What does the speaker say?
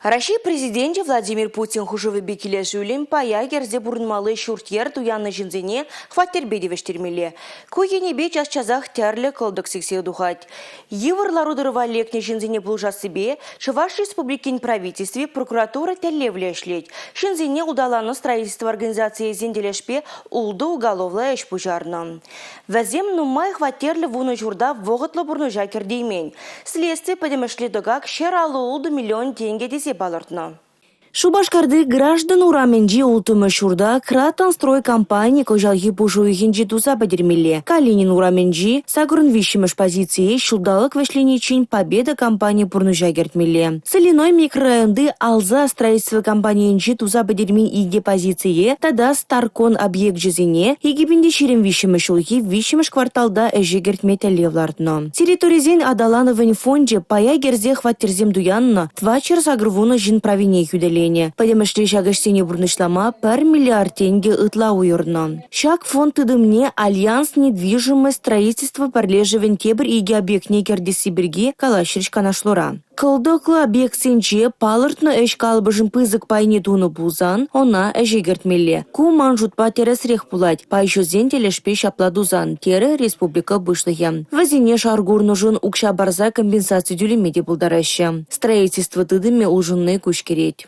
Россия президенті Владимир Путин хужывы бекеле жүлем пая керзе бурнмалы шуртер туянны жинзене хваттербеде вештермеле. Куенебе час-чазах терлі кылдық сексеу духать. Еврлару дырывалекне жинзене булжасыбе, Чуваш республикин правительстве прокуратура тәллевле эшлеть. Жинзене удаланы строительство организации зенделешпе улды уголовла эш пужарна. Вазем нумай хваттерлі вуны журда вғытлы бурны жакер деймен. Следствие подемешлі догак шералы улды миллион тенге десе балыртна. Шубашкарды граждан ураменджи ултымы шурда Кратан строй компании кожалги пужуихинджи туза бадермеле. Калинин ураменджи сагрын вишимыш позиции шулдалык вешленичин победа компании пурнужагертмеле. Соляной микрорайонды алза строительство компании инджи туза бадермин иге позиции тада старкон объект жизине египенде ширим вишимыш улги вишимыш кварталда эжегертмете левлардно. Территоризен адалановын фонде пая герзе хваттерзем дуянна твачер сагрвуна жин правине юделе. Подемешли шагыштене бурнышлама 1 миллиард тенге ытла уйырна. Шаг фонд тыдымне Альянс недвижимость строительства парлежевен тебір иге объектне керде Сибирге калашырыш канашлора. Кылдықлы объект сенче палыртны эш калбыжын пызык пайне туны бузан, она эжегертмеле. Ку манжутпа терес рех пулать, пайшузен телешпе шапладузан, тере республика бышлыхе. Вазине шаргур нужен укша барза компенсации дюлемеде булдараща. Строительство тыдыме ужынны кушкереть.